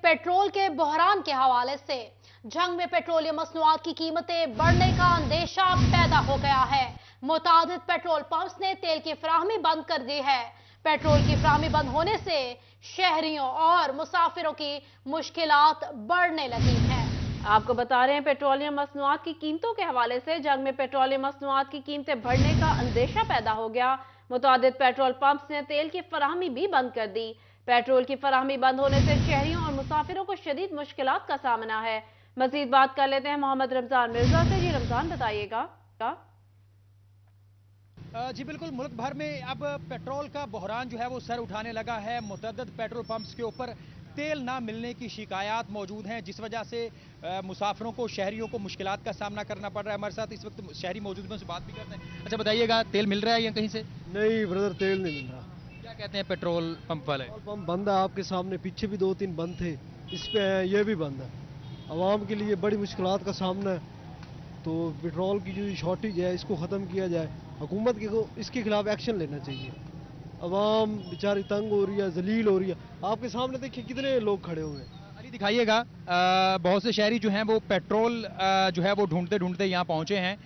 Petrol के बहरान के हवाले से जंग में पेट्रोलियम मसनूआत की कीमतें बढ़ने का अंदेशा पैदा हो गया है। मुतादिद पेट्रोल पंप्स ने तेल की फराहमी बंद कर दी है। पेट्रोल की फराहमी बंद होने से शहरियों और मुसाफिरों की मुश्किलात बढ़ने लगी हैं। आपको बता रहे हैं, पेट्रोलियम मसनूआत की कीमतों के हवाले से जंग में पेट्रोलियम मसनूआत की कीमतें बढ़ने का अंदेशा पैदा हो गया। मुतादिद पेट्रोल पंप्स ने तेल की फराहमी भी बंद कर दी। पेट्रोल की फराहमी बंद होने से शहरियों और मुसाफिरों को शदीद मुश्किलात का सामना है। मजीद बात कर लेते हैं मोहम्मद रमजान मिर्जा से। जी रमजान, बताइएगा। जी बिल्कुल, मुल्क भर में अब पेट्रोल का बहरान जो है वो सर उठाने लगा है। मुतअद्दिद पेट्रोल पंप्स के ऊपर तेल ना मिलने की शिकायत मौजूद हैं, जिस वजह से मुसाफिरों को, शहरियों को मुश्किलात का सामना करना पड़ रहा है। हमारे साथ इस वक्त शहरी मौजूद हैं, उनसे बात भी करते हैं। अच्छा बताइएगा, तेल मिल रहा है या कहीं से? नहीं ब्रदर, तेल नहीं मिल रहा। क्या कहते हैं पेट्रोल पंप वाले? पेट्रोल पंप बंद है, आपके सामने पीछे भी 2-3 बंद थे, इस पे ये भी बंद है। आवाम के लिए बड़ी मुश्किलात का सामना है। तो पेट्रोल की जो शॉर्टेज है इसको ख़त्म किया जाए। हुकूमत को इसके खिलाफ एक्शन लेना चाहिए। आवाम बेचारी तंग हो रही है, जलील हो रही है। आपके सामने देखिए कितने लोग खड़े हुए हैं। अली दिखाइएगा, बहुत से शहरी जो हैं वो पेट्रोल जो है वो ढूंढते ढूंढते यहाँ पहुँचे हैं,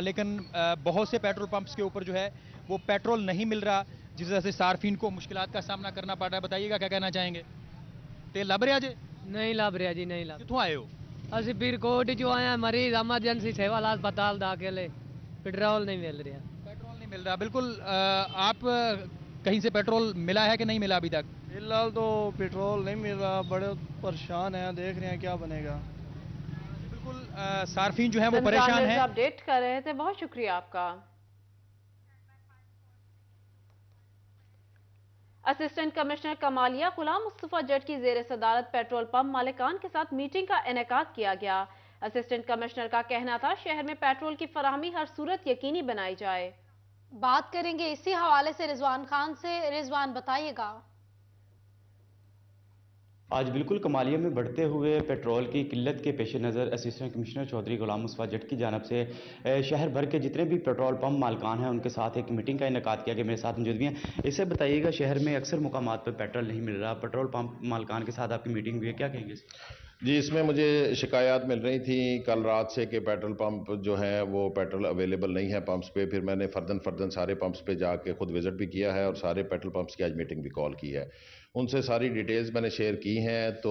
लेकिन बहुत से पेट्रोल पंप्स के ऊपर जो है वो पेट्रोल नहीं मिल रहा, जिस वजह से सार्फिन को मुश्किलात का सामना करना पड़ रहा है। बताइएगा क्या कहना चाहेंगे? तेल लभ रहा जी? नहीं लभ रहा जी, नहीं लभ। कितों आए हो? असि फरीदकोट जो आए हैं, मरीज एमरजेंसी सेवा अस्पताल दाखिल है, पेट्रोल नहीं मिल रहा। पेट्रोल नहीं मिल रहा, बिल्कुल। आप कहीं से पेट्रोल मिला है कि नहीं मिला अभी तक? फिलहाल तो पेट्रोल नहीं मिल रहा, बड़े परेशान हैं, देख रहे हैं क्या बनेगा। बिल्कुल, सार्फिन जो है वो परेशान है। अपडेट कर रहे थे, बहुत शुक्रिया आपका। असिस्टेंट कमिश्नर कमालिया गुलाम मुस्तफा जट की जेर सदारत पेट्रोल पंप मालिकान के साथ मीटिंग का इनेकाद किया गया। असिस्टेंट कमिश्नर का कहना था शहर में पेट्रोल की फराहमी हर सूरत यकीनी बनाई जाए। बात करेंगे इसी हवाले से रिजवान खान से। रिजवान, बताइएगा। आज बिल्कुल कमालिया में बढ़ते हुए पेट्रोल की किल्लत के पेश नज़र असिस्टेंट कमिश्नर चौधरी गुलाम मुस्तफा जट की जानब से शहर भर के जितने भी पेट्रोल पंप मालकान हैं उनके साथ एक मीटिंग का इनेकाद किया गया। मेरे साथ मौजूद भी हैं। इससे बताइएगा, शहर में अक्सर मुकामात पर पेट्रोल नहीं मिल रहा, पेट्रोल पंप मालकान के साथ आपकी मीटिंग हुई है, क्या कहेंगे? जी, इसमें मुझे शिकायत मिल रही थी कल रात से कि पेट्रोल पंप जो है वो पेट्रोल अवेलेबल नहीं है पंप्स पे। फिर मैंने फ़र्दन सारे पंप्स पे जाके खुद विज़िट भी किया है और सारे पेट्रोल पंप्स की आज मीटिंग भी कॉल की है। उनसे सारी डिटेल्स मैंने शेयर की हैं, तो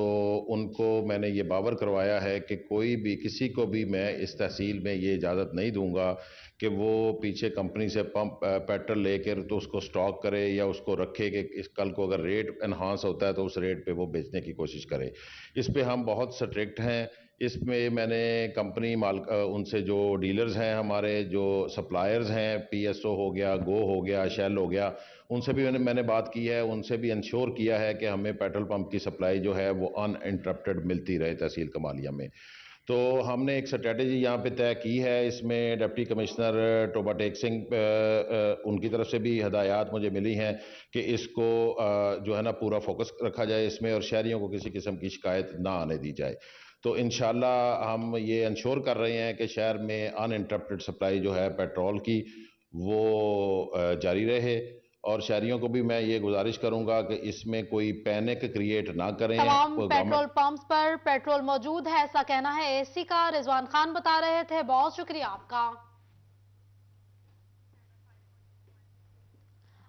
उनको मैंने ये बावर करवाया है कि कोई भी, किसी को भी मैं इस तहसील में ये इजाज़त नहीं दूंगा कि वो पीछे कंपनी से पंप पेट्रोल लेकर तो उसको स्टॉक करे या उसको रखे कि इस कल को अगर रेट एनहांस होता है तो उस रेट पे वो बेचने की कोशिश करे। इस पे हम बहुत स्ट्रिक्ट हैं। इसमें मैंने कंपनी उनसे जो डीलर्स हैं, हमारे जो सप्लायर्स हैं, पीएसओ हो गया, गो हो गया, शेल हो गया, उनसे भी मैंने बात की है। उनसे भी इंश्योर किया है कि हमें पेट्रोल पंप की सप्लाई जो है वो अनइंटरप्टेड मिलती रहे तहसील कमालिया में। तो हमने एक स्ट्रेटजी यहाँ पे तय की है। इसमें डिप्टी कमिश्नर टोबा टेक सिंह उनकी तरफ से भी हदायत मुझे मिली हैं कि इसको जो है ना पूरा फोकस रखा जाए इसमें, और शहरियों को किसी किस्म की शिकायत ना आने दी जाए। तो इंशाल्लाह हम ये इंश्योर कर रहे हैं कि शहर में अनइंटरप्टेड सप्लाई जो है पेट्रोल की वो जारी रहे। और शहरियों को भी मैं ये गुजारिश करूंगा कि इसमें कोई पैनिक क्रिएट ना करें। तमाम पेट्रोल पंप्स पर पेट्रोल मौजूद है, ऐसा कहना है एसी का। रिजवान खान बता रहे थे, बहुत शुक्रिया आपका।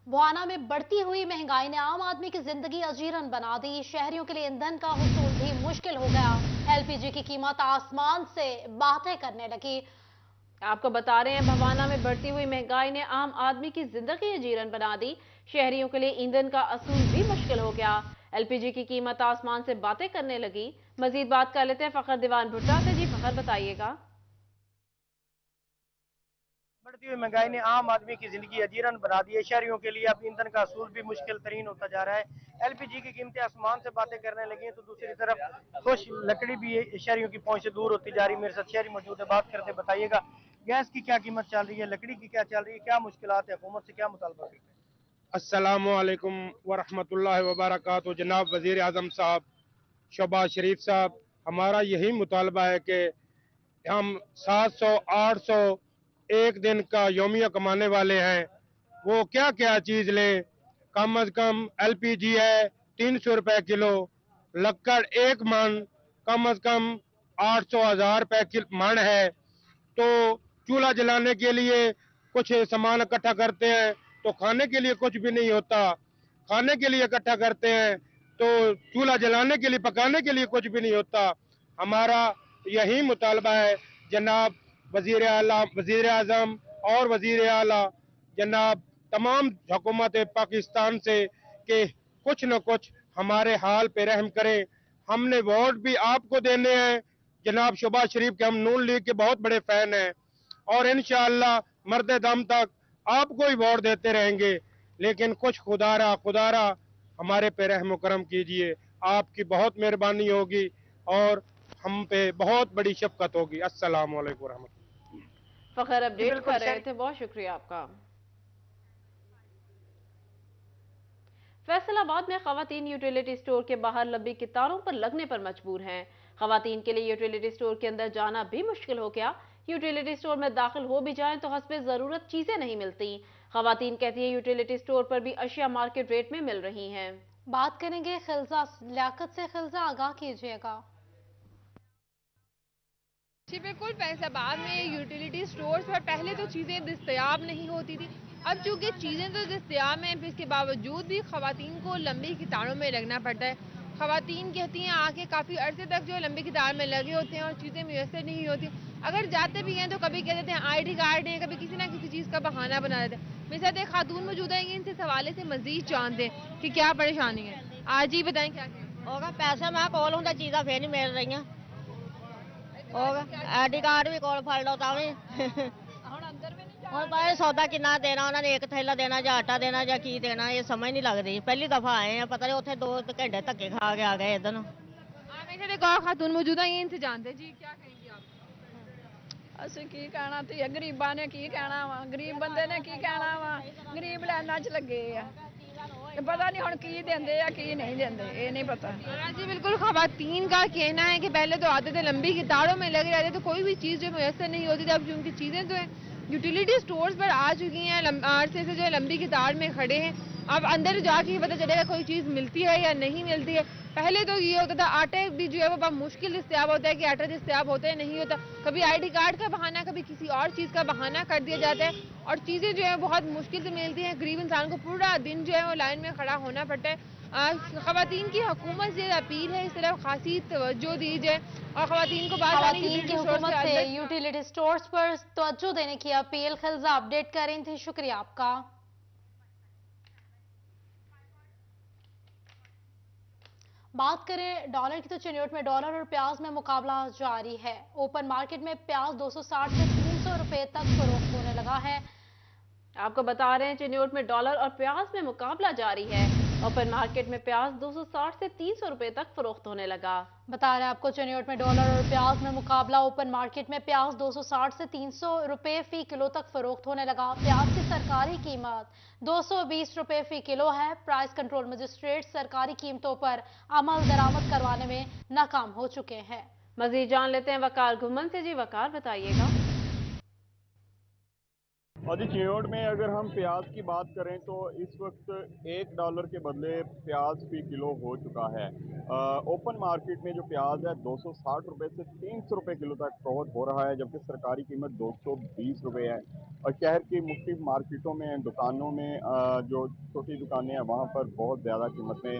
बुआना में बढ़ती हुई महंगाई ने आम आदमी की जिंदगी अजीरन बना दी। शहरियों के लिए ईंधन का हुसूल भी मुश्किल हो गया। एलपीजी की कीमत आसमान से बातें करने लगी। आपको बता रहे हैं, भवाना में बढ़ती हुई महंगाई ने आम आदमी की जिंदगी अजीरन बना दी। शहरियों के लिए ईंधन का असूल भी मुश्किल हो गया। एलपीजी की कीमत आसमान से बातें करने लगी। मजीद बात कर लेते हैं फखर दीवान भुट्टा से। जी फखर, बताइएगा। बढ़ती हुई महंगाई ने आम आदमी की जिंदगी अजीरन बना दी है। शहरियों के लिए अब ईंधन का असूल भी मुश्किल तरीन होता जा रहा है। एलपीजी की कीमतें आसमान से बातें करने लगी हैं, तो दूसरी तरफ खुश लकड़ी भी शहरियों की पहुंच से दूर होती जा रही है। मेरे साथ शहरी मौजूद है, बात करते बताइएगा गैस की क्या कीमत चल रही है, लकड़ी की क्या चल रही है, क्या मुश्किलात है, हुकूमत से क्या मुतालबा है? अस्सलामु अलैकुम वरहमतुल्लाहि वबरकातुहू। जनाब वज़ीर आज़म साहब, शहबाज शरीफ साहब, हमारा यही मुतालबा है कि हम 700 800 एक दिन का योमिया कमाने वाले हैं, वो क्या क्या चीज़ लें। कम अज़ कम एलपीजी है 300 रुपए किलो, लक्कड़ एक मन कम से कम 800,000 रुपए मन है। तो चूल्हा जलाने के लिए कुछ सामान इकट्ठा करते हैं तो खाने के लिए कुछ भी नहीं होता, खाने के लिए इकट्ठा करते हैं तो चूल्हा जलाने के लिए, पकाने के लिए कुछ भी नहीं होता। हमारा यही मुतालबा है जनाब वजीर आजम और वजीर आला जनाब तमाम हुकूमत पाकिस्तान से कि कुछ न कुछ हमारे हाल पे रहम करें। हमने वोट भी आपको देने हैं जनाब शहबाज शरीफ के, हम नून लीग के बहुत बड़े फैन हैं और इंशाअल्लाह मरते दम तक आपको ही वोट देते रहेंगे। लेकिन कुछ खुदारा हमारे पे रहम करम कीजिए, आपकी बहुत मेहरबानी होगी और हम पे बहुत बड़ी शफकत होगी। अस्सलाम वालेकुम रहमतुल्लाह। फखर अपडेट कर रहे थे, बहुत शुक्रिया आपका। फैसलाबाद में खवातीन यूटिलिटी स्टोर के बाहर लंबी कतारों पर लगने पर मजबूर हैं। खवातीन के लिए यूटिलिटी स्टोर के अंदर जाना भी मुश्किल हो गया। यूटिलिटी स्टोर में दाखिल हो भी जाएं तो हस्बे जरूरत चीजें नहीं मिलती। खवातीन कहती है यूटिलिटी स्टोर पर भी अशिया मार्केट रेट में मिल रही हैं। बात करेंगे खिलजा लियाकत से। खिलजा, आगाह कीजिएगा। जी बिल्कुल, फैसलाबाद में यूटिलिटी स्टोर्स पर पहले तो चीज़ें दस्तयाब नहीं होती थी। अब चूँकि चीज़ें तो दस्तयाब हैं, इसके बावजूद भी ख़वातीन को लंबी कतारों में लगना पड़ता है। ख़वातीन कहती हैं आके काफ़ी अरसे तक जो है लंबी कतार में लगे होते हैं और चीज़ें मुयसर नहीं होती। अगर जाते भी हैं तो कभी कह देते हैं ID कार्ड है, कभी किसी ना किसी चीज़ का बहाना बना देते हैं। मेरे साथ एक खातून मौजूद है, इनसे इस हवाले से मज़ीद जानते हैं कि क्या परेशानी है। आज ही बताएं क्या होगा। पैसे मैं कोल होंगे, चीज़ा फिर नहीं मिल रही होगा। ID कार्ड भी कोल फड़ लो ता भी ਹੁਣ ਬਾਹਰ ਸੌਦਾ ਕਿੰਨਾ ਦੇਣਾ ਉਹਨਾਂ ਨੇ, ਇੱਕ ਥੈਲਾ ਦੇਣਾ ਜਾਂ ਆਟਾ ਦੇਣਾ ਜਾਂ ਕੀ ਦੇਣਾ, ਇਹ ਸਮਝ ਨਹੀਂ ਲੱਗ ਰਹੀ। ਪਹਿਲੀ ਦਫਾ ਆਏ ਆ, ਪਤਾ ਨਹੀਂ ਉੱਥੇ 2 ਘੰਟੇ ਧੱਕੇ ਖਾ ਕੇ ਆ ਗਏ ਇਧਰ ਨੂੰ। मेरे गाँव खातून मौजूद है, इनसे जानते जी क्या कहेंगी आप। ਅਸੀਂ ਕੀ ਕਹਿਣਾ ਤੇ ਗਰੀਬਾਂ ਨੇ ਕੀ ਕਹਿਣਾ ਵਾ, ਗਰੀਬ ਬੰਦੇ ਨੇ ਕੀ ਕਹਿਣਾ ਵਾ, ਗਰੀਬ ਲਾਈਨਾਂ 'ਚ ਲੱਗੇ ਆ ਤੇ ਪਤਾ ਨਹੀਂ ਹੁਣ ਕੀ ਦਿੰਦੇ ਆ ਕੀ ਨਹੀਂ ਦਿੰਦੇ, ਇਹ नहीं पता। जी बिल्कुल, खवातीन का कहना है कि पहले तो आते थे लंबी कतारों में लगे रहते तो कोई भी चीज़ जो मुयसर नहीं होती थी। अब उनकी चीज़ें जो है यूटिलिटी स्टोर्स पर आ चुकी हैं, अरसे से जो है लंबी कतार में खड़े हैं। अब अंदर जाके पता चलेगा कोई चीज़ मिलती है या नहीं मिलती है। पहले तो ये होता था आटे भी जो है वो बहुत मुश्किल दस्तयाब होता है कि आटा दस्तयाब होता है नहीं होता, कभी ID कार्ड का बहाना, कभी किसी और चीज़ का बहाना कर दिया जाता है और चीज़ें जो है बहुत मुश्किल से मिलती हैं। गरीब इंसान को पूरा दिन जो है वो लाइन में खड़ा होना पड़ता है। खवातीन की हुकूमत से अपील है इस तरफ खासी तवज्जो दी जाए और खवातीन को खवातीन की हुकूमत से यूटिलिटी स्टोर्स पर तवज्जो देने की अपील। खिलजा अपडेट कर रही थी, शुक्रिया आपका। बात करें डॉलर की तो चिन्योट में डॉलर और प्याज में मुकाबला जारी है। ओपन मार्केट में प्याज 260 से 300 रुपए तक फरोख्त होने लगा है। आपको बता रहे हैं चिन्योट में डॉलर और प्याज में मुकाबला जारी है। ओपन मार्केट में प्याज 260 से 300 रुपए तक फरोख्त होने लगा। बता रहे हैं आपको चिन्योट में डॉलर और प्याज में मुकाबला। ओपन मार्केट में प्याज 260 से 300 रुपए फी किलो तक फरोख्त होने लगा। प्याज की सरकारी कीमत 220 रुपए फी किलो है। प्राइस कंट्रोल मजिस्ट्रेट सरकारी कीमतों पर अमल दरामद करवाने में नाकाम हो चुके हैं। मजीद जान लेते हैं वकार घुमन से। जी वकार, बताइएगा। और जी चिन्योट में अगर हम प्याज की बात करें तो इस वक्त $1 के बदले प्याज फी किलो हो चुका है। ओपन मार्केट में जो प्याज है 260 रुपए से 300 रुपए किलो तक फरोख्त हो रहा है, जबकि सरकारी कीमत 220 रुपए है। और शहर की मुख्तलिफ मार्केटों में, दुकानों में, जो छोटी दुकानें हैं वहाँ पर बहुत ज़्यादा कीमत में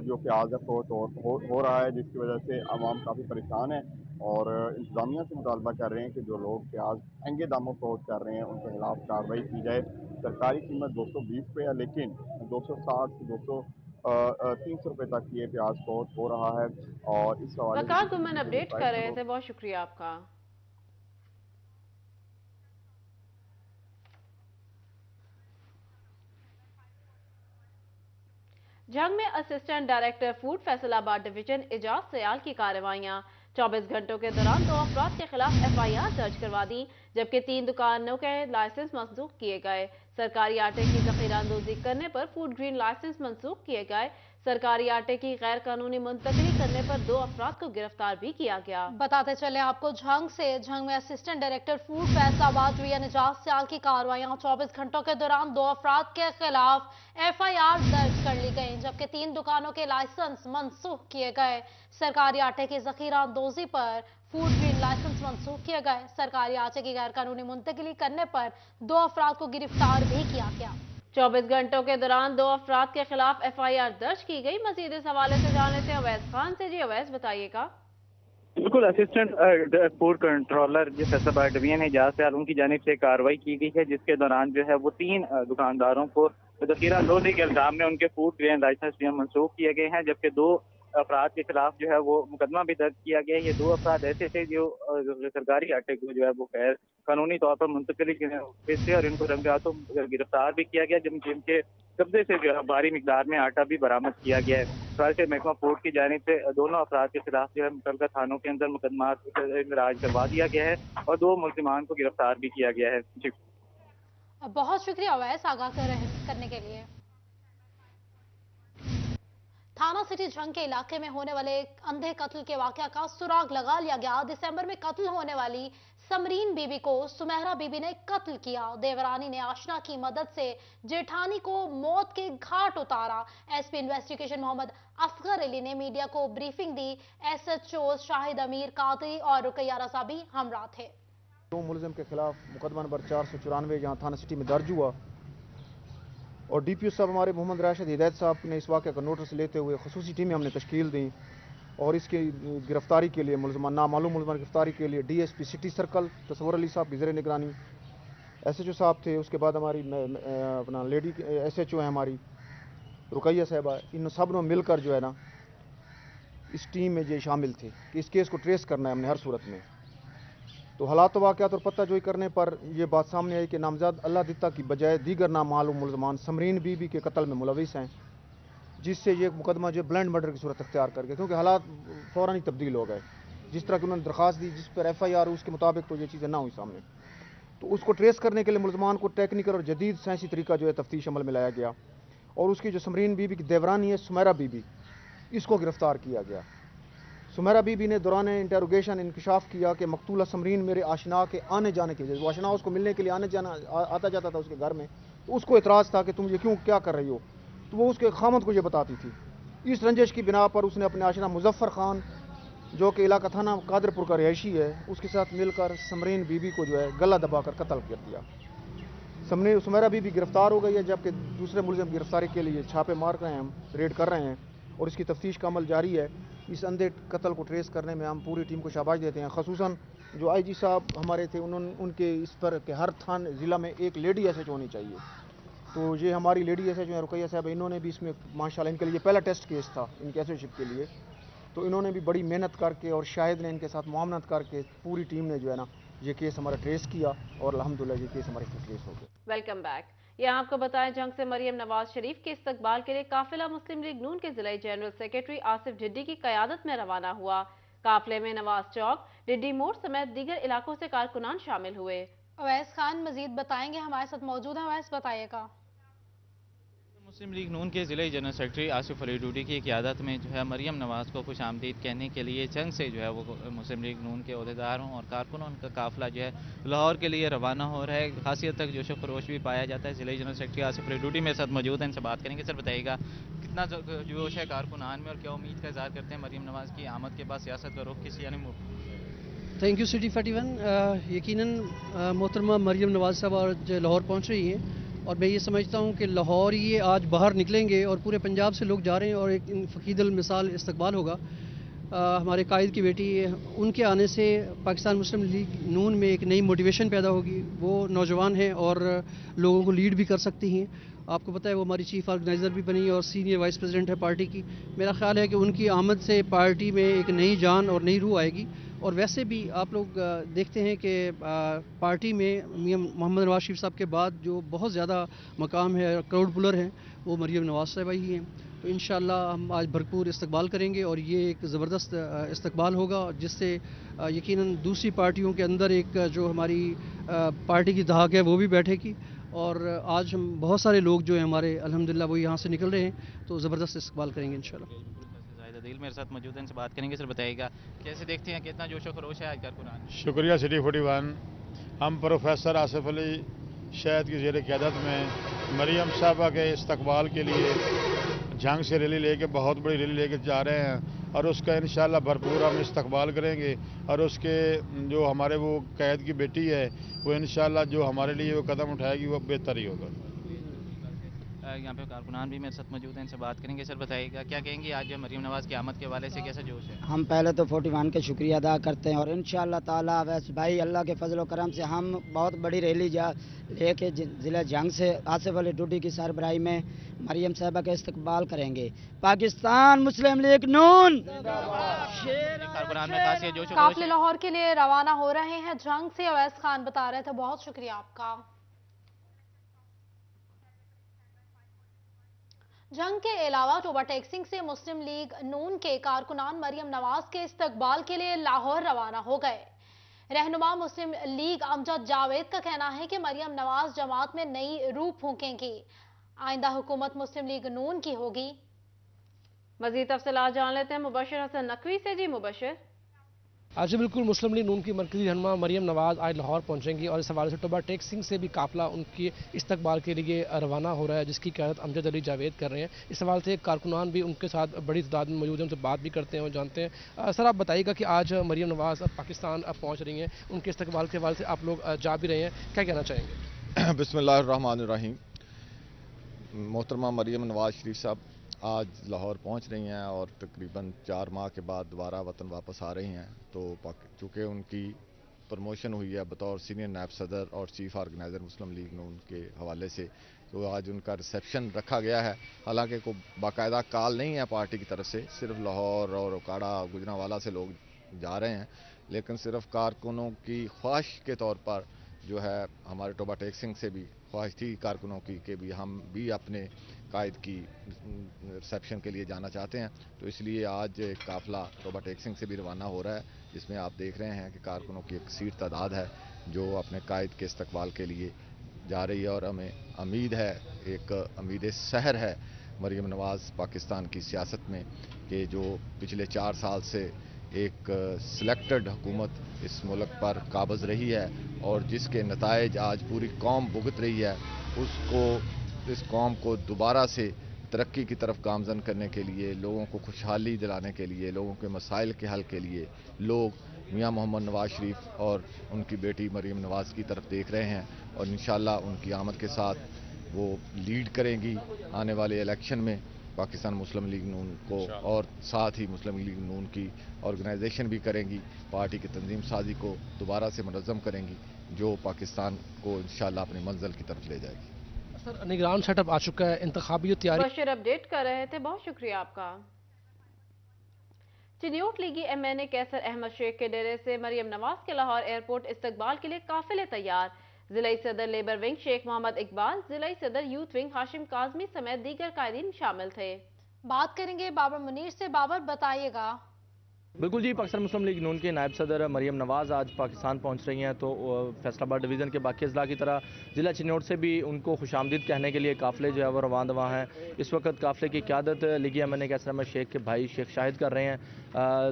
जो प्याज है फरोख्त हो रहा है, जिसकी वजह से आवाम काफ़ी परेशान है और इंतजामिया से मुतालबा कर रहे हैं कि जो लोग प्याज महंगे दामों फरोख्त कर रहे हैं उनके खिलाफ कार्रवाई की जाए। सरकारी कीमत 220 रुपये है, लेकिन 260 से 300 रुपये तक ये प्याज फरोख्त हो रहा है। और इस हवाले वकार घुमन अपडेट कर रहे थे, बहुत शुक्रिया आपका। जंग में assistant director food Faisalabad division Ejaz Sial की कार्रवाइयां। 24 घंटों के दौरान 2 अफराद के खिलाफ FIR दर्ज करवा दी, जबकि 3 दुकानों के लाइसेंस मंसूख किए गए। सरकारी आटे की जखीरांदोजी करने पर फूड ग्रीन लाइसेंस मंसूख किए गए। सरकारी आटे की गैर कानूनी मुंतकिली करने पर 2 अफराद को गिरफ्तार भी किया गया। बताते चले आपको झंग में असिस्टेंट डायरेक्टर फूड फैसलाबाद रिया निजात सियाल की कार्रवाइयां 24 घंटों के दौरान 2 अफराद के खिलाफ FIR दर्ज कर ली गई, जबकि 3 दुकानों के लाइसेंस मनसूख किए गए। सरकारी आटे की जखीरांदोजी पर फूड ग्रीन लाइसेंस मनसूख किए गए। सरकारी आटे की गैर कानूनी मुंतकिली करने पर 2 अफराद को गिरफ्तार भी किया गया। 24 घंटों के दौरान 2 अफराद के खिलाफ FIR दर्ज की गई। मजीद इस हवाले से जाने से अवैस खान से। जी अवैस, बताइएगा। बिल्कुल, असिस्टेंट फूड कंट्रोलर जो फैसलाबाद डिवीजन है जहाँ से उनकी जानिब से कार्रवाई की गई है, जिसके दौरान जो है वो 3 दुकानदारों को जखीरांदोजी के इल्जाम में उनके फूड ग्रेन लाइसेंस भी मनसूख किए गए हैं, जबकि 2 अफराद के खिलाफ जो है वो मुकदमा भी दर्ज किया गया है। ये 2 अफराद ऐसे थे जो सरकारी आटे को जो है वो गैर कानूनी तौर पर मुंतकिली थे और इनको रंगे हाथों गिरफ्तार भी किया गया, जिनके कब्जे से जो है भारी मिकदार में आटा भी बरामद किया गया है। से महकमा फूड की जानिब से दोनों अफराद के खिलाफ जो है मुतल्लिका थानों के अंदर मुकदमा दर्ज करवा दिया गया है और 2 मुल्जिमान को गिरफ्तार भी किया गया है। जी, बहुत शुक्रिया अवैस आगाह करने के लिए। थाना सिटी झंग के इलाके में होने वाले अंधे कत्ल के वाकया का सुराग लगा लिया गया। दिसंबर में कत्ल होने वाली समरीन बीबी को सुमेहरा बीबी ने कत्ल किया। देवरानी ने आशना की मदद से जेठानी को मौत के घाट उतारा। SP इन्वेस्टिगेशन मोहम्मद असगर अली ने मीडिया को ब्रीफिंग दी। SHO शाहिद अमीर कादरी और रुकैया रज़ा भी हमरा थे। 2 मुलजिम के खिलाफ मुकदमा नंबर 494 यहाँ थाना सिटी में दर्ज हुआ और DPO साहब हमारे मोहम्मद राशिद हिदायत साहब ने इस वाक़े का नोटिस लेते हुए खसूसी टीमें हमने तश्कील दी और इसकी गिरफ्तारी के लिए नामालूम मुलज़मान गिरफ्तारी के लिए DSP सिटी सर्कल तसव्वुर अली साहब की ज़ेर निगरानी SHO साहब थे। उसके बाद हमारी अपना लेडी SHO है हमारी रुकैया साहबा, इन सब ने मिलकर जो है ना इस टीम में जो शामिल थे कि इस केस को ट्रेस करना है हमने हर सूरत में। तो हालात वाक़यात और पता जोई करने पर यह बात सामने आई कि नामज़द अल्लाह दित्ता की बजाय दीगर नामालूम मुलज़मान समरीन बीबी के कत्ल में मुलविस हैं, जिससे ये मुकदमा जो ब्लाइंड मर्डर की सूरत अख्तियार कर गया, क्योंकि हालात फ़ौरन ही तब्दील हो गए। जिस तरह की उन्होंने दरख्वास्त दी जिस पर FIR उसके मुताबिक तो ये चीज़ें ना हुई सामने, तो उसको ट्रेस करने के लिए मुलज़मान को टेक्निकल और जदीद साइंसी तरीका जो है तफ्तीश अमल में लाया गया और उसकी जो समरीन बीबी की देवरानी है सुमेहरा बीबी, इसको गिरफ्तार किया गया। सुमेहरा बीबी ने दौरान इंटरोगेशन इंकशाफ किया कि मकतूला समरीन मेरे आशना के आने जाने की वजह, वो आशना उसको मिलने के लिए आने जाना आता जाता था उसके घर में, तो उसको एतराज़ था कि तुम ये क्यों क्या कर रही हो, तो वो उसके खामद को ये बताती थी। इस रंजिश की बिना पर उसने अपने आशना मुजफ्फर खान जो कि इलाका थाना कादरपुर का रिहायशी है, उसके साथ मिलकर समरीन बीबी को जो है गला दबाकर कत्ल कर दिया। सुमेहरा बीबी गिरफ्तार हो गई है, जबकि दूसरे मुलज़िम गिरफ्तारी के लिए छापे मार रहे हैं, हम रेड कर रहे हैं और इसकी तफ्तीश का अमल जारी है। इस अंधे कत्ल को ट्रेस करने में हम पूरी टीम को शाबाश देते हैं। खसूसन जो IG साहब हमारे थे उनके इस पर कि हर थाना ज़िला में एक लेडी SHO होनी चाहिए, तो ये हमारी लेडी SHO हैं रुकैया साहब, इन्होंने भी इसमें माशाल्लाह इनके लिए पहला टेस्ट केस था इनके एसोशिप के लिए, तो इन्होंने भी बड़ी मेहनत करके और शाहिद ने इनके साथ मुआवनत करके पूरी टीम ने जो है ना ये केस हमारा ट्रेस किया और अल्हम्दुलिल्लाह ये केस हमारे ट्रेस हो गया। Welcome back. यहाँ आपको बताएं, जंग से मरियम नवाज शरीफ के इस्तकबाल के लिए काफिला मुस्लिम लीग नून के जिला जनरल सेक्रेटरी आसिफ ढिड्डी की क़यादत में रवाना हुआ। काफिले में नवाज चौक, ढिड्डी मोड़ समेत दीगर इलाकों से कारकुनान शामिल हुए। अवैस खान मजीद बताएंगे, हमारे साथ मौजूद है। अवैस, बताइएगा। मुस्लिम लीग नून के ज़िला जनरल सेक्रेटरी आसिफ अली ढूडी की क़यादत में जो है मरियम नवाज़ को खुश आमदीद कहने के लिए जंग से जो है वो मुस्लिम लीग नून के अहदेदारों और कारकुनों का काफ़िला जो है लाहौर के लिए रवाना हो रहा है। खासी हद तक जोश खरोश भी पाया जाता है। ज़िला जनरल सेक्रेटरी आसिफ अली ढूडी मेरे साथ मौजूद हैं, इनसे बात करेंगे। सर बताइएगा, कितना जोश है कारकुनान में और क्या उम्मीद का इज़हार करते हैं मरियम नवाज़ की आमद के बाद सियासत का रुख किस यानी? Thank you city 41। यकीनन मोहतरमा मरियम नवाज़ साहब आज लाहौर पहुँच रही हैं और मैं ये समझता हूँ कि लाहौर ये आज बाहर निकलेंगे और पूरे पंजाब से लोग जा रहे हैं और एक फ़कीदुल मिसाल इस्तकबाल होगा। हमारे कायद की बेटी, उनके आने से पाकिस्तान मुस्लिम लीग नून में एक नई मोटिवेशन पैदा होगी। वो नौजवान हैं और लोगों को लीड भी कर सकती हैं। आपको पता है वो हमारी चीफ ऑर्गेनाइज़र भी बनी और सीनियर वाइस प्रेसिडेंट है पार्टी की। मेरा ख्याल है कि उनकी आमद से पार्टी में एक नई जान और नई रूह आएगी। और वैसे भी आप लोग देखते हैं कि पार्टी में मियां मोहम्मद नवाज शरीफ साहब के बाद जो बहुत ज़्यादा मकाम है, क्राउड पुलर हैं, वो मरियम नवाज साहिबा ही हैं। तो इंशाअल्लाह हम आज भरपूर इस्तकबाल करेंगे और ये एक ज़बरदस्त इस्तकबाल होगा, जिससे यकीनन दूसरी पार्टियों के अंदर एक जो हमारी पार्टी की दहाक है वो भी बैठेगी। और आज हम बहुत सारे लोग जो हैं हमारे अल्हम्दुलिल्लाह वो यहाँ से निकल रहे हैं, तो ज़बरदस्त इस्तकबाल करेंगे इंशाअल्लाह। जाहिद अदील मेरे साथ मौजूद हैं, इनसे बात करेंगे। सर बताइएगा कैसे देखते हैं, कितना जोशो खरोश है आज कारकुनान? शुक्रिया सिटी 41। हम प्रोफेसर आसिफ अली शहद की ज़ेर क़यादत में मरियम साहबा के इस्तकबाल के लिए जंग से रैली लेके, बहुत बड़ी रैली लेके जा रहे हैं और उसका इंशाअल्लाह भरपूर हम इस्तकबाल करेंगे। और उसके जो हमारे वो कैद की बेटी है वो इंशाअल्लाह जो हमारे लिए वो कदम उठाएगी वो बेहतर ही होगा। यहाँ पे कारकुनान भी मेरे साथ मौजूद हैं, इनसे बात करेंगे। सर बताइएगा क्या कहेंगे आज मरीम नवाज़ की आमद के हवाले से कैसा जोश है? हम पहले तो 41 के शुक्रिया अदा करते हैं और इंशाअल्लाह ताला वैसे भाई अल्लाह के फजल व करम से हम बहुत बड़ी रैली लेके ज़िला जंग से आसिफ अली डूडी की सरबराही में मरियम साहबा का इस्तकबाल करेंगे। पाकिस्तान मुस्लिम लीग नून काफिले लाहौर के लिए रवाना हो रहे हैं जंग से, अवैस खान बता रहे थे। बहुत शुक्रिया आपका। जंग के अलावा ओवरटेक्सिंग से मुस्लिम लीग नून के कारकुनान मरियम नवाज के इस्तकबाल के लिए लाहौर रवाना हो गए। रहनुमा मुस्लिम लीग अमजद जावेद का कहना है कि मरियम नवाज जमात में नई रूह फूंकेंगी। आइंदा हुकूमत मुस्लिम लीग नून की होगी। मजीद तफसीलात जान लेते हैं मुबशर हसन नकवी से। जी मुबशर। आज बिल्कुल मुस्लिम लीग नून की मरकजी रहनुमा मरियम नवाज आज लाहौर पहुंचेंगी और इस हवाले से टोबा टेक सिंह से भी काफिला उनकी इस्तकबाल के लिए रवाना हो रहा है, जिसकी क़यादत अमजद अली जावेद कर रहे हैं। इस हवाले से कारकुनान भी उनके साथ बड़ी तादाद में मौजूद हैं, उनसे बात भी करते हैं और जानते हैं। सर आप बताइएगा कि आज मरियम नवाज पाकिस्तान पहुँच रही हैं, उनके इस्तकबाल के हवाले से आप लोग जा भी रहे हैं, क्या कहना चाहेंगे? बिस्मिल्लाहिर्रहमानिर्रहीम। मोहतरमा मरियम नवाज शरीफ साहब आज लाहौर पहुंच रही हैं और तकरीबन 4 माह के बाद दोबारा वतन वापस आ रही हैं। तो चूँकि उनकी प्रमोशन हुई है बतौर सीनियर नायब सदर और चीफ ऑर्गेनाइज़र मुस्लिम लीग नून के हवाले से, तो आज उनका रिसेप्शन रखा गया है। हालांकि कोई बाकायदा कॉल नहीं है पार्टी की तरफ से, सिर्फ लाहौर और उकाड़ा गुजरांवाला से लोग जा रहे हैं, लेकिन सिर्फ कारकुनों की ख्वाहिश के तौर पर जो है हमारे टोबा टेक सिंह से भी ख्वाहिश थी कारकुनों की कि भी हम भी अपने कायद की रिसेप्शन के लिए जाना चाहते हैं। तो इसलिए आज काफ़िला टोबा टेक सिंह से भी रवाना हो रहा है, जिसमें आप देख रहे हैं कि कारकुनों की एक कसीर तादाद है जो अपने कायद के इस्तकबाल के लिए जा रही है। और हमें उम्मीद है, एक उम्मीद सहर है मरियम नवाज़ पाकिस्तान की सियासत में, कि जो पिछले 4 साल से एक सिलेक्टेड हुकूमत इस मुल्क पर काबज़ रही है और जिसके नताइज आज पूरी कौम भुगत रही है, उसको इस कौम को दोबारा से तरक्की की तरफ गामजन करने के लिए, लोगों को खुशहाली दिलाने के लिए, लोगों के मसाइल के हल के लिए लोग मियां मोहम्मद नवाज शरीफ और उनकी बेटी मरियम नवाज़ की तरफ देख रहे हैं। और इंशाअल्लाह उनकी आमद के साथ वो लीड करेंगी आने वाले इलेक्शन में पाकिस्तान मुस्लिम लीग नून को, और साथ ही मुस्लिम लीग नून की ऑर्गेनाइजेशन भी करेंगी, पार्टी की तंजीम साजी को दोबारा से मुनज़्ज़म करेंगी, जो पाकिस्तान को इंशाअल्लाह अपनी मंजिल की तरफ ले जाएगी। सर निगरान सेटअप आ चुका है, इंतखाबी तैयारी बशीर अपडेट कर रहे थे, बहुत शुक्रिया आपका। चिन्योट लीगी MNA कैसर अहमद शेख के डेरे से मरियम नवाज के लाहौर एयरपोर्ट इस्तकबाल के लिए काफिले तैयार। जिलाई सदर लेबर विंग शेख मोहम्मद इकबाल, जिलाई सदर यूथ विंग हाशिम काजमी समेत दीगर कायदीन शामिल थे। बात करेंगे बाबर मुनीर से। बाबर बताइएगा। बिल्कुल जी, पाकिस्तान मुस्लिम लीग नून के नायब सदर मरियम नवाज़ आज पाकिस्तान पहुंच रही हैं, तो फैसलाबाद डिवीज़न के बाकी अजला की तरह ज़िला चिन्नौट से भी उनको खुशामदीद कहने के लिए काफ़िले जो है वो रवान दवा हैं। इस वक्त काफ़िले की क़यादत लीगी MNA कैसर अहमद शेख के भाई शेख शाहिद कर रहे हैं।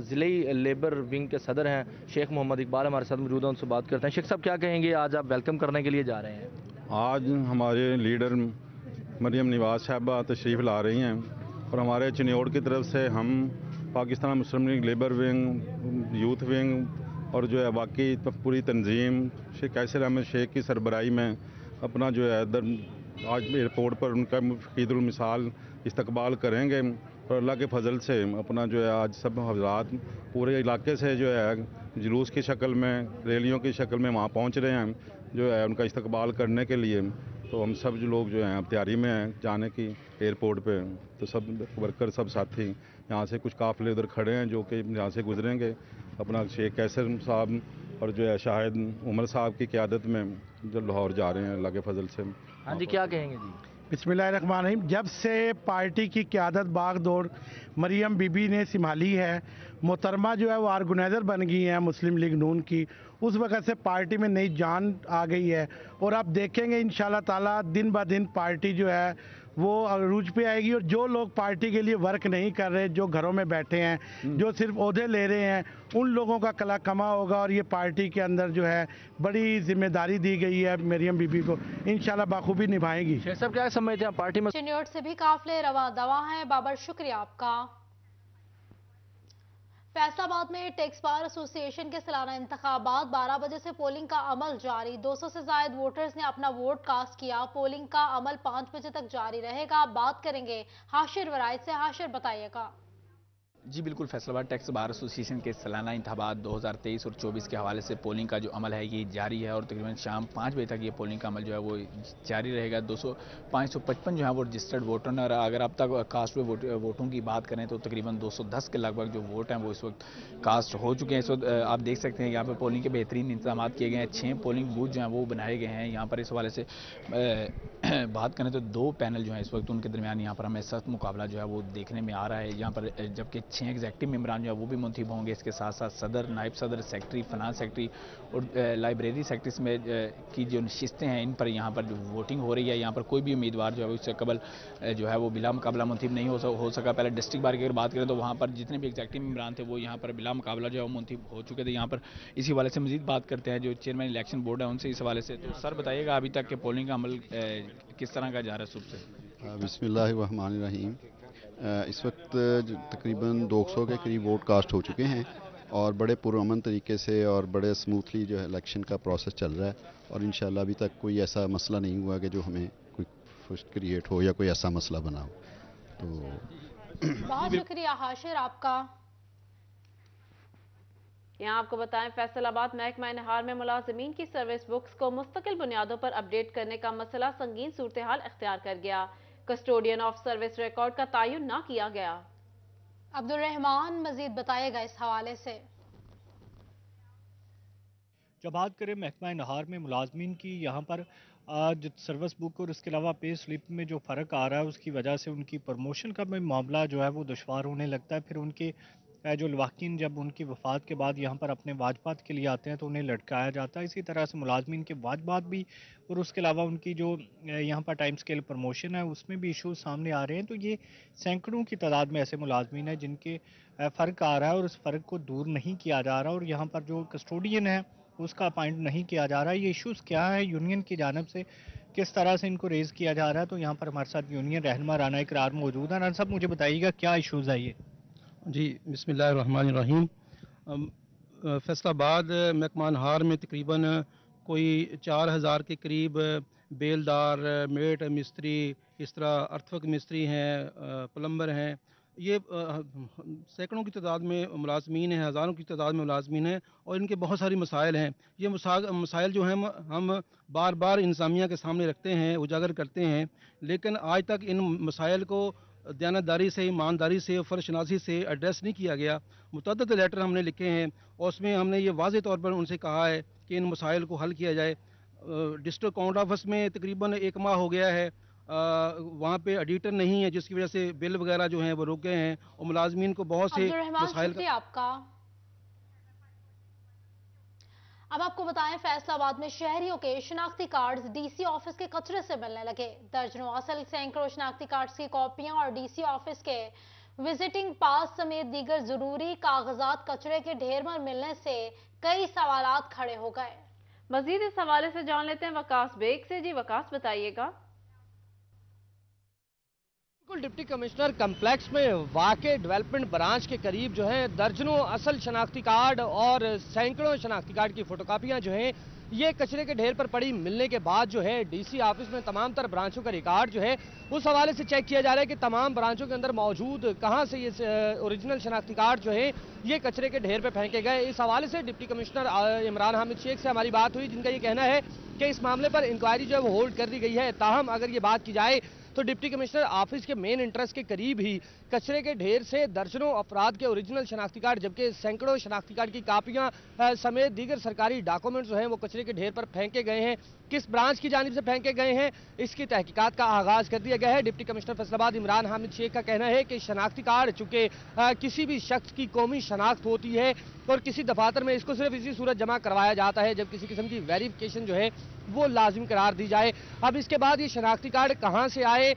ज़िले लेबर विंग के सदर हैं शेख मोहम्मद इकबाल हमारे साथ मौजूद हैं, उनसे बात करते हैं। शेख साहब क्या कहेंगे, आज आप वेलकम करने के लिए जा रहे हैं? आज हमारे लीडर मरियम नवाज साहबा तशरीफ़ ला रही हैं और हमारे चिन्नौट की तरफ से हम Pakistan Muslim League labour wing, youth wing और जो है बाकी पूरी तंजीम शेख कैसर अहमद शेख की सरबराही में अपना जो है आज एयरपोर्ट पर उनका ईद-उल मिसाल इस्तकबाल करेंगे। और अल्लाह के फजल से अपना जो है आज सब हज़रात पूरे इलाके से जो है जुलूस की शक्ल में, रैलियों की शक्ल में वहाँ पहुँच रहे हैं जो है उनका इस्तकबाल करने के लिए। तो हम सब जो लोग जो हैं अब तैयारी में हैं जाने की एयरपोर्ट पे, तो सब वर्कर सब साथी यहाँ से कुछ काफ़िले उधर खड़े हैं जो कि यहाँ से गुजरेंगे। अपना शेख कैसर साहब और जो है शाहिद उमर साहब की क़यादत में जो लाहौर जा रहे हैं अल्लाह के फजल से। हाँ जी, क्या कहेंगे जी? बिस्मिल्लाहिर्रहमानिर्रहीम। जब से पार्टी की क़यादत बागडोर मरियम बीबी ने संभाली है, मोहतरमा जो है वो ऑर्गेनाइज़र बन गई हैं मुस्लिम लीग नून की, उस वक़्त से पार्टी में नई जान आ गई है। और आप देखेंगे इंशाल्लाह ताला दिन ब दिन पार्टी जो है वो अरूज पे आएगी। और जो लोग पार्टी के लिए वर्क नहीं कर रहे, जो घरों में बैठे हैं, जो सिर्फ ओहदे ले रहे हैं, उन लोगों का कला कमा होगा। और ये पार्टी के अंदर जो है बड़ी जिम्मेदारी दी गई है मरियम बीबी को, इंशाल्लाह बाखूबी निभाएंगी। सब क्या समझते हैं पार्टी में? चिन्योट से भी काफिले रवा दवा हैं। बाबर, शुक्रिया आपका। फैसलाबाद में टैक्स बार एसोसिएशन के सालाना इंतखाबात 12 बजे से पोलिंग का अमल जारी। 200 से ज्यादा वोटर्स ने अपना वोट कास्ट किया। पोलिंग का अमल 5 बजे तक जारी रहेगा। बात करेंगे हाशिर वराइद से। हाशिर, बताइएगा। जी बिल्कुल, फैसलाबाद टैक्स बार एसोसिएशन के सालाना इंतखाबात 2023 और 24 के हवाले से पोलिंग का जो अमल है ये जारी है और तकरीबन शाम 5 बजे तक ये पोलिंग का अमल जो है वो जारी रहेगा। 555 जो है वो रजिस्टर्ड वोटर हैं और अगर अब तक कास्ट हुए वोटों की बात करें तो तकरीबन 210 के लगभग जो वोट हैं वो इस वक्त कास्ट हो चुके हैं। इस वक्त आप देख सकते हैं यहाँ पर पोलिंग के बेहतरीन इंतजाम किए गए हैं। 6 पोलिंग बूथ जो हैं वो बनाए गए हैं। यहाँ पर इस हवाले से बात करें तो 2 पैनल जो हैं इस वक्त उनके दरमियान यहाँ पर हमें सख्त मुकाबला जो है वो देखने में आ रहा है। यहाँ पर जबकि 6 एग्जेक्टिव मेंबरान जो है वो भी मुंतखब होंगे। इसके साथ साथ सदर, नायब सदर, सेक्रेटरी, फाइनेंस सेक्रेटरी और लाइब्रेरी सेक्रेटरी में की जो नशिस्तें हैं इन पर यहाँ पर जो वोटिंग हो रही है, यहाँ पर कोई भी उम्मीदवार जो है उससे कबल जो है वो बिला मुकाबला मुंतखब नहीं हो सका। पहले डिस्ट्रिक्ट बार की अगर बात करें तो वहाँ पर जितने भी एग्जेक्टिव मेंबरान थे वो यहाँ पर बिला मुकाबला जो है वो मुंतखब हो चुके थे। यहाँ पर इसी हवाले से मजीद बात करते हैं जो चेयरमैन इलेक्शन बोर्ड है उनसे इस हवाले से। तो सर बताइएगा अभी तक के पोलिंग का अमल किस तरह का जा रहा है सुबह से? बिस्मिल्लाहिर्रहमानिर्रहीम। इस वक्त तकरीबन 200 के करीब वोट कास्ट हो चुके हैं और बड़े पुरअमन तरीके से और बड़े स्मूथली जो है इलेक्शन का प्रोसेस चल रहा है और इंशाल्लाह अभी तक कोई ऐसा मसला नहीं हुआ कि जो हमें कोई फर्स्ट क्रिएट हो या कोई ऐसा मसला बना हो। तो बहुत शुक्रिया हाशिर आपका। यहाँ आपको बताएं, फैसलाबाद महकमा नहार में मुलाजिमीन की सर्विस बुक्स को मुस्तकिल बुनियादों पर अपडेट करने का मसला संगीन सूरत हाल इख्तियार कर गया। कस्टोडियन ऑफ सर्विस रिकॉर्ड का तयन ना किया गया। अब्दुल रहमान मजीद बताएगा इस हवाले से। जब बात करें महकमा नहार में मुलाजमीन की, यहाँ पर जो सर्विस बुक और उसके अलावा पे स्लिप में जो फ़र्क आ रहा है उसकी वजह से उनकी प्रमोशन का मामला जो है वो दुश्वार होने लगता है। फिर उनके जो लवाकिन जब उनकी वफ़ात के बाद यहाँ पर अपने वाजबात के लिए आते हैं तो उन्हें लटकाया जाता है। इसी तरह से मुलाजमीन के वाजबात भी और उसके अलावा उनकी जो यहाँ पर टाइम स्केल प्रमोशन है उसमें भी इशूज़ सामने आ रहे हैं। तो ये सैकड़ों की तादाद में ऐसे मुलाजमीन हैं जिनके फ़र्क आ रहा है और उस फ़र्क को दूर नहीं किया जा रहा और यहाँ पर जो कस्टोडियन है उसका अपॉइंट नहीं किया जा रहा। ये इशूज़ क्या है, यूनियन की जानिब से किस तरह से इनको रेज़ किया जा रहा है? तो यहाँ पर हमारे साथ यूनियन रहनुमा राना इकरार मौजूद है। राना साहब, मुझे बताइएगा क्या इशूज़ है ये? जी बिस्मिल्लाहिर्रहमानिर्रहीम। फैसलाबाद महकमा नहार में तकरीबन कोई 4000 के करीब बेलदार, मेट मिस्त्री, इस तरह अर्थवर्क मिस्त्री हैं, प्लम्बर हैं। ये सैकड़ों की तादाद में मुलाजमीन हैं, हज़ारों की तादाद में मुलाजमीन हैं और इनके बहुत सारी मसाइल हैं। ये मसाइल जो हैं हम बार बार इंतज़ामिया के सामने रखते हैं, उजागर करते हैं, लेकिन आज तक इन मसाइल को दयानतदारी से, ईमानदारी से, फ़र्शनासी से एड्रेस नहीं किया गया। मुतअद्दिद लेटर हमने लिखे हैं और उसमें हमने ये वाज़े तौर पर उनसे कहा है कि इन मसाइल को हल किया जाए। डिस्ट्रिक्ट काउंट ऑफिस में तकरीबन 1 माह हो गया है, वहाँ पे एडिटर नहीं है जिसकी वजह से बिल वगैरह जो हैं वो रुक गए हैं और मुलाजमीन को बहुत से मसाइल आपका। अब आपको बताएं, फैसलाबाद में शहरियों के शनाख्ती कार्ड्स डीसी ऑफिस के कचरे से मिलने लगे। दर्जनों असल सैकड़ों शनाख्ती कार्ड्स की कॉपियां और डीसी ऑफिस के विजिटिंग पास समेत दीगर जरूरी कागजात कचरे के ढेर में मिलने से कई सवालात खड़े हो गए। मजीद इस हवाले से जान लेते हैं वकास बेग से। जी वकास, बताइएगा। डिप्टी कमिश्नर कम्प्लेक्स में वाक़े डेवलपमेंट ब्रांच के करीब जो है दर्जनों असल शनाख्ती कार्ड और सैकड़ों शनाख्ती कार्ड की फोटोकॉपियां जो हैं ये कचरे के ढेर पर पड़ी मिलने के बाद जो है डीसी ऑफिस में तमाम तर ब्रांचों का रिकॉर्ड जो है उस हवाले से चेक किया जा रहा है कि तमाम ब्रांचों के अंदर मौजूद कहां से ये ओरिजिनल शनाख्ती कार्ड जो है ये कचरे के ढेर पर फेंके गए। इस हवाले से डिप्टी कमिश्नर इमरान हामिद शेख से हमारी बात हुई, जिनका ये कहना है कि इस मामले पर इंक्वायरी जो है वो होल्ड कर दी गई है। ताहम अगर ये बात की जाए तो डिप्टी कमिश्नर ऑफिस के मेन एंट्रेंस के करीब ही कचरे के ढेर से दर्जनों अफराद के ओरिजिनल शनाख्ती कार्ड जबकि सैकड़ों शनाख्ती कार्ड की कापियां समेत दीगर सरकारी डॉक्यूमेंट जो हैं वो कचरे के ढेर पर फेंके गए हैं। किस ब्रांच की जानिब से फेंके गए हैं, इसकी तहकीकात का आगाज कर दिया गया है। डिप्टी कमिश्नर फैसलाबाद इमरान हामिद शेख का कहना है कि शनाख्ती कार्ड चूंकि किसी भी शख्स की कौमी शनाख्त होती है और किसी दफातर में इसको सिर्फ इसी सूरत जमा करवाया जाता है जब किसी किस्म की वेरिफिकेशन जो है वो लाजिम करार दी जाए। अब इसके बाद ये शनाख्ती कार्ड कहाँ से आए,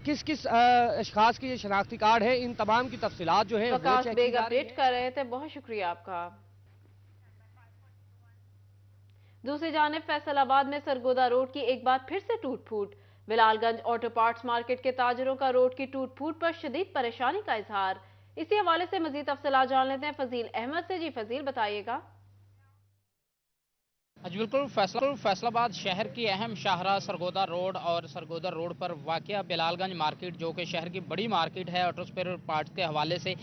किस किस अशखास के ये शनाख्ती कार्ड है, इन तमाम की तफसीलात जो है प्रकाश बेग अपडेट कर रहे थे, बहुत शुक्रिया आपका। दूसरी जानिब फैसलाबाद में सरगोदा रोड की एक बार फिर से टूट फूट। बिलालगंज ऑटो पार्ट्स मार्केट के ताजरों का रोड की टूट फूट पर शदीद परेशानी का इजहार। इसी हवाले से मजीद तफसीलात जान लेते हैं फजील अहमद से। जी फजील, बताइएगा। बिल्कुल फैसलाबाद शहर की अहम शाहरा सरगोदा रोड और सरगोदा रोड पर वाक़या बिलालगंज मार्केट जो कि शहर की बड़ी मार्केट है ऑटो स्पेयर पार्ट्स के हवाले से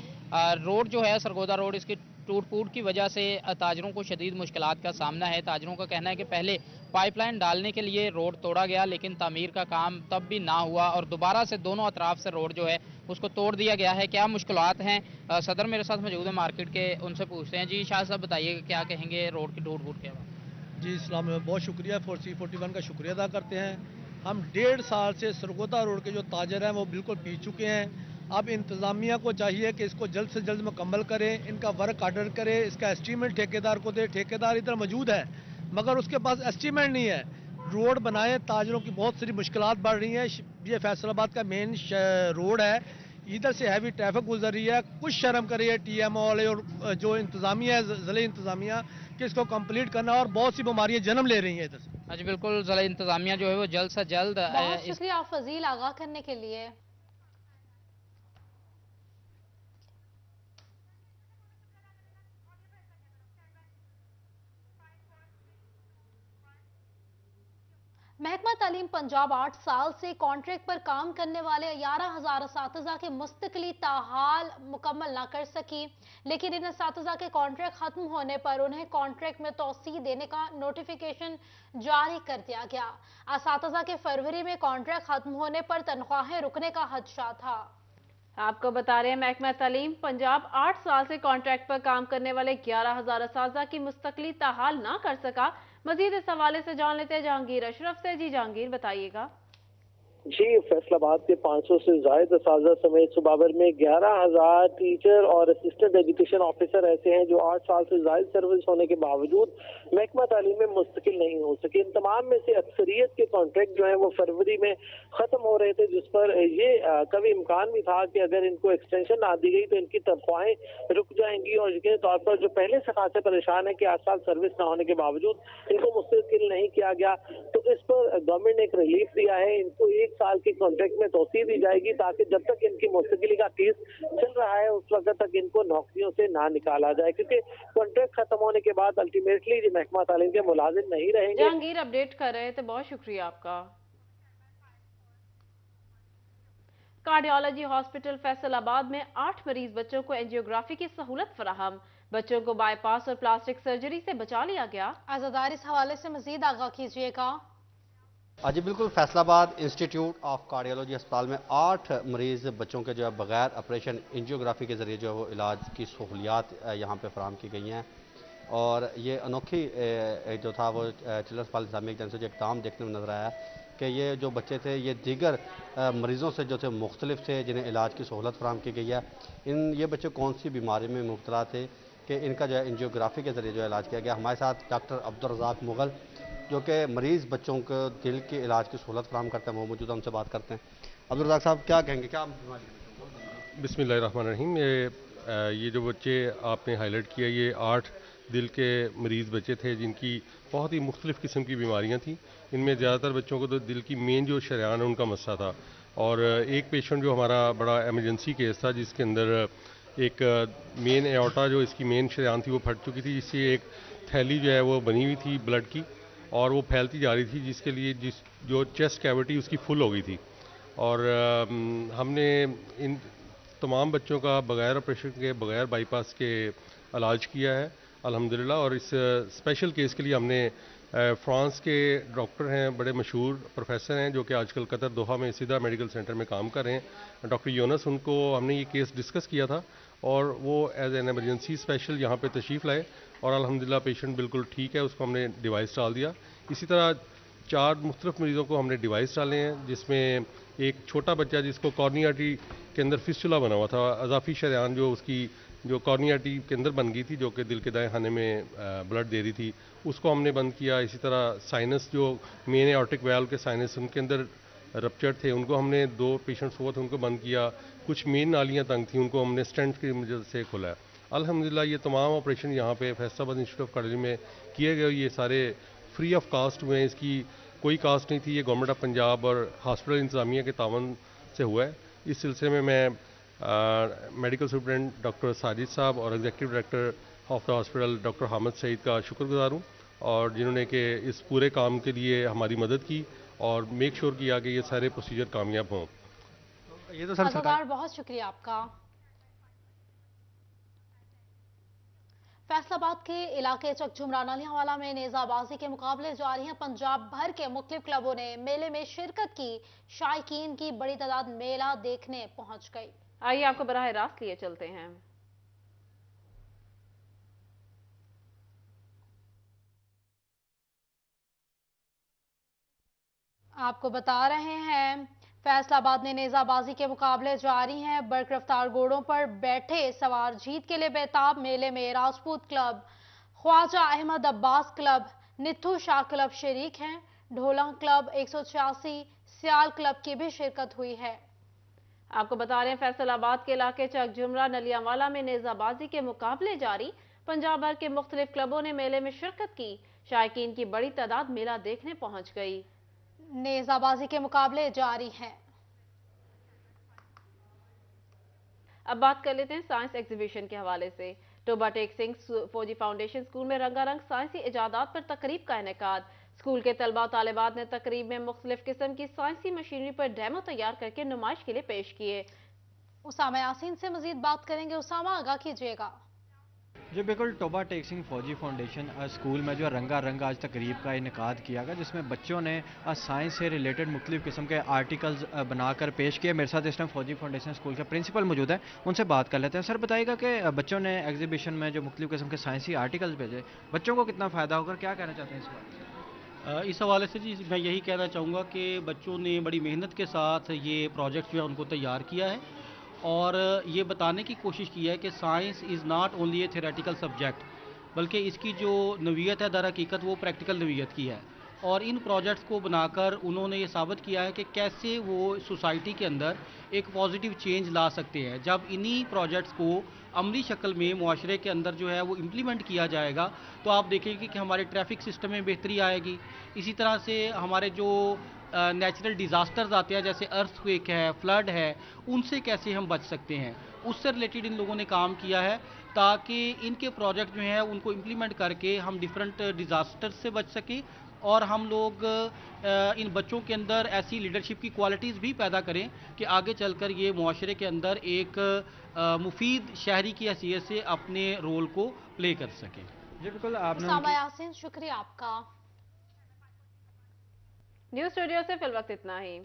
रोड जो है सरगोदा रोड इसकी टूट फूट की वजह से ताजरों को शदीद मुश्किलात का सामना है। ताजरों का कहना है कि पहले पाइपलाइन डालने के लिए रोड तोड़ा गया लेकिन तामीर का काम तब भी ना हुआ और दोबारा से दोनों अतराफ से रोड जो है उसको तोड़ दिया गया है। क्या मुश्किलात हैं, सदर मेरे साथ मौजूद है मार्केट के, उनसे पूछते हैं। जी शाह साहब बताइए क्या कहेंगे रोड की टूट फूट के बाद। जी इस्लाम में बहुत शुक्रिया, 4C41 का शुक्रिया अदा करते हैं। हम 1.5 साल से सरगोदा रोड के जो ताजर हैं वो बिल्कुल पी चुके हैं। अब इंतज़ामिया को चाहिए कि इसको जल्द से जल्द मुकम्मल करें, इनका वर्क ऑर्डर करें, इसका एस्टीमेट ठेकेदार को दे। ठेकेदार इधर मौजूद है मगर उसके पास एस्टीमेट नहीं है। रोड बनाए, ताजरों की बहुत सारी मुश्किलात बढ़ रही हैं। ये फैसलाबाद का मेन रोड है, इधर से हैवी ट्रैफिक गुजर रही है। कुछ शर्म करिए TMO वाले और जो इंतज़ामिया है ज़िले इंतज़ामिया कि इसको कंप्लीट करना, और बहुत सी बीमारियां जन्म ले रही हैं इधर से। हाँ जी बिल्कुल, ज़िला इंतज़ामिया जो है वो जल्द से जल्द। बहुत शुक्रिया आप फजील आगाह करने के लिए। महकमा तालीम पंजाब 8 साल से कॉन्ट्रैक्ट पर काम करने वाले 11,000 असातिज़ा की मुस्तकिली ताहाल मुकम्मल ना कर सकी, लेकिन इन असातिज़ा के कॉन्ट्रैक्ट खत्म होने पर उन्हें कॉन्ट्रैक्ट में तोसी देने का नोटिफिकेशन जारी कर दिया गया। असातिज़ा के फरवरी में कॉन्ट्रैक्ट खत्म होने पर तनख्वाहें रुकने का खदशा था। आपको बता रहे हैं महकमा तालीम पंजाब 8 साल से कॉन्ट्रैक्ट पर काम करने वाले 11,000 असातिज़ा की मुस्तकिली ताहाल ना कर सका। मजीद इस हवाले से जान लेते हैं जहांगीर अशरफ से। जी जहांगीर, बताइएगा। जी फैसलाबाद के 500 से ज्यादा असातिज़ा समेत सुबाबर में 11,000 टीचर और असिस्टेंट एजुकेशन ऑफिसर ऐसे हैं जो 8 साल से ज्यादा सर्विस होने के बावजूद महकमा तालीम में मुस्तकिल नहीं हो सके। इन तमाम में से अक्सरियत के कॉन्ट्रैक्ट जो है वो फरवरी में खत्म हो रहे थे, जिस पर ये कभी इम्कान भी था कि अगर इनको एक्सटेंशन ना दी गई तो इनकी तनख्वाहें रुक जाएंगी। और यकीनी तौर पर जो पहले से खासे परेशान है कि 8 साल सर्विस ना होने के बावजूद इनको मुस्तकिल नहीं किया गया, तो इस पर गवर्नमेंट ने एक रिलीफ दिया है। इनको 1 साल के कॉन्ट्रैक्ट में तोसी दी जाएगी ताकि जब तक इनकी मुस्तकिली का केस चल रहा है उस वक्त तक इनको नौकरियों से ना निकाला जाए, क्योंकि कॉन्ट्रैक्ट खत्म होने के बाद अल्टीमेटली जो महकमा तालीम के मुलाजिम नहीं रहेंगे। जहांगीर अपडेट कर रहे थे, बहुत शुक्रिया आपका। कार्डियोलॉजी हॉस्पिटल फैसलाबाद में 8 मरीज बच्चों को एंजियोग्राफी की सहूलत फराहम। बच्चों को बाईपास और प्लास्टिक सर्जरी से बचा लिया गया। आज़ादार इस हवाले से मजीद आगाह कीजिएगा। जी बिल्कुल, फैसलाबाद इंस्टीट्यूट ऑफ कार्डियोलॉजी अस्पताल में 8 मरीज बच्चों के जो है बगैर ऑपरेशन एंजियोग्राफी के ज़रिए जो है वो इलाज की सहूलियात यहाँ पे फराहम की गई हैं। और ये अनोखी जो था वो चिल्ड्रंस पाल इस्लामिक जन से जो इक़दाम देखने में नजर आया कि ये जो बच्चे थे ये दीगर मरीज़ों से जो थे मुख्तलिफ थे जिन्हें इलाज की सहूलत फराहम की गई है। ये बच्चे कौन सी बीमारी में मुब्तला थे कि इनका जो है एंजियोग्राफी के ज़रिए जो है इलाज किया गया। हमारे साथ डॉक्टर अब्दुल रज़ाक मुगल जो कि मरीज़ बच्चों को दिल के इलाज की सहूलत फराहम करते हैं वो मौजूद, हमसे बात करते हैं। अब्दुल रज़ाक साहब क्या कहेंगे, क्या बीमारी? बिस्मिल्लाहिर्रहमानिर्रहीम। ये जो बच्चे आपने हाईलाइट किया ये 8 दिल के मरीज़ बच्चे थे जिनकी बहुत ही मुख्तलिफ़ किस्म की बीमारियां थी। इनमें ज़्यादातर बच्चों को तो दिल की मेन जो शरियान है उनका मसला था। और एक पेशेंट जो हमारा बड़ा एमरजेंसी केस था जिसके अंदर एक मेन एओर्टा जो इसकी मेन शरियान थी वो फट चुकी थी, जिससे एक थैली जो है वो बनी हुई थी ब्लड की और वो फैलती जा रही थी, जिसके लिए जो चेस्ट कैविटी उसकी फुल हो गई थी। और हमने इन तमाम बच्चों का बग़ैर ऑपरेशन के बग़ैर बाईपास के इलाज किया है अल्हम्दुलिल्लाह। और इस स्पेशल केस के लिए हमने फ्रांस के डॉक्टर हैं, बड़े मशहूर प्रोफेसर हैं जो कि आजकल कतर दोहा में सीधा मेडिकल सेंटर में काम कर रहे हैं, डॉक्टर यूनस, उनको हमने ये केस डिस्कस किया था और वो एज एन एमरजेंसी स्पेशल यहाँ पे तशरीफ़ लाए और अल्हम्दुलिल्लाह पेशेंट बिल्कुल ठीक है, उसको हमने डिवाइस डाल दिया। इसी तरह 4 मुख्तलिफ मरीज़ों को हमने डिवाइस डाले हैं, जिसमें एक छोटा बच्चा जिसको कॉर्निया आर्टरी के अंदर फिस्टुला बना हुआ था, अजाफी शरेआन जो उसकी जो कॉर्निया आर्टरी के अंदर बन गई थी, जो कि दिल के दाएं खाने में ब्लड दे रही थी, उसको हमने बंद किया। इसी तरह साइनस जो मेन एऑर्टिक वाल्व के साइनस उनके अंदर रप्चर थे, उनको हमने 2 पेशेंट्स हुआ थे उनको बंद किया। कुछ मेन नालियाँ तंग थी, उनको हमने स्टेंट की मदद से खोला है। अल्हम्दुलिल्लाह ये तमाम ऑपरेशन यहाँ पे फैसलाबाद इंस्टीट्यूट ऑफ कार्डियोलॉजी में किए गए, ये सारे फ्री ऑफ कास्ट हुए हैं, इसकी कोई कास्ट नहीं थी। ये गवर्नमेंट ऑफ पंजाब और हॉस्पिटल इंतजामिया के तावन से हुआ है। इस सिलसिले में मैं मेडिकल सुपरिटेंडेंट डॉक्टर साजिद साहब और executive director of the hospital doctor Hamid Saeed का शुक्रगुजार हूँ, और जिन्होंने कि इस पूरे काम के लिए हमारी मदद की और मेक श्योर किया कि ये सारे प्रोसीजर कामयाब हों। ये तो सर सरकार, बहुत शुक्रिया आपका। फैसलाबाद के इलाके चकझुमरा नलियावाला में नेजाबाजी के मुकाबले जारी हैं। पंजाब भर के मुख्तलिफ क्लबों ने मेले में शिरकत की। शायकीन की बड़ी तादाद मेला देखने पहुंच गई। आइए आपको बराह रास्त लिए चलते हैं। आपको बता रहे हैं फैसलाबाद में नेजाबाजी के मुकाबले जारी हैं। बर्क रफ्तार घोड़ों पर बैठे सवार जीत के लिए बेताब। मेले में Rajput club, Khwaja Ahmad Abbas club, Nithu Shah club शरीक हैं। ढोला क्लब 186 सियाल क्लब की भी शिरकत हुई है। आपको बता रहे हैं फैसलाबाद के इलाके चकझुमरा नलियावाला में नेजाबाजी के मुकाबले जारी। पंजाब भर के मुख्तलिफ क्लबों ने मेले में शिरकत की। शायकीन की बड़ी तादाद मेला देखने पहुंच गई। नेजाबाजी के मुकाबले जारी हैं। अब बात कर लेते हैं साइंस एग्जीबिशन के हवाले से। टोबा टेक सिंह फौजी फाउंडेशन स्कूल में रंगारंग साइंसी इजादात पर तकरीब का इनेकाद। स्कूल के तलबा तालिबात ने तकरीब में मुख्तलिफ किस्म की साइंसी मशीनरी पर डेमो तैयार करके नुमाइश के लिए पेश किए। उसामा यासीन से मजीद बात करेंगे। उसामा, आगाह कीजिएगा। जी बिल्कुल, टोबा टेक सिंह फौजी फाउंडेशन स्कूल में जो रंगारंग आज तकरीब का इनेकाद किया गया, जिसमें बच्चों ने साइंस से रिलेटेड मुख्तलिफ किस्म के आर्टिकल्स बनाकर पेश किए। मेरे साथ इस टाइम फौजी फाउंडेशन स्कूल का प्रिंसिपल मौजूद है, उनसे बात कर लेते हैं। सर बताइएगा कि बच्चों ने एग्जीबिशन में जो मुख्तलिफ किस्म के साइंसी आर्टिकल्स भेजे, बच्चों को कितना फ़ायदा होगा, क्या कहना चाहते हैं इस बार? इस हवाले से जी मैं यही कहना चाहूँगा कि बच्चों ने बड़ी मेहनत के साथ ये प्रोजेक्ट जो है उनको तैयार किया है और ये बताने की कोशिश की है कि science is not only A theoretical subject, बल्कि इसकी जो नवीयत है दर हकीकत वो प्रैक्टिकल नवीयत की है। और इन प्रोजेक्ट्स को बनाकर उन्होंने ये साबित किया है कि कैसे वो सोसाइटी के अंदर एक पॉजिटिव चेंज ला सकते हैं। जब इन्हीं प्रोजेक्ट्स को अमली शक्ल में मुआशरे के अंदर जो है वो इम्प्लीमेंट किया जाएगा तो आप देखेंगे कि हमारे ट्रैफिक सिस्टम में बेहतरी आएगी। इसी तरह से हमारे जो नेचुरल डिज़ास्टर्स आते हैं जैसे अर्थक्वेक है, फ्लड है, उनसे कैसे हम बच सकते हैं, उससे रिलेटेड इन लोगों ने काम किया है ताकि इनके प्रोजेक्ट जो हैं उनको इम्प्लीमेंट करके हम डिफरेंट डिज़ास्टर्स से बच सकें और हम लोग इन बच्चों के अंदर ऐसी लीडरशिप की क्वालिटीज़ भी पैदा करें कि आगे चलकर ये मुआशरे के अंदर एक मुफीद शहरी की हैसियत से अपने रोल को प्ले कर सकें। जी बिल्कुल, उसामा यासीन शुक्रिया आपका। न्यूज़ स्टूडियो से फिल वक्त इतना ही।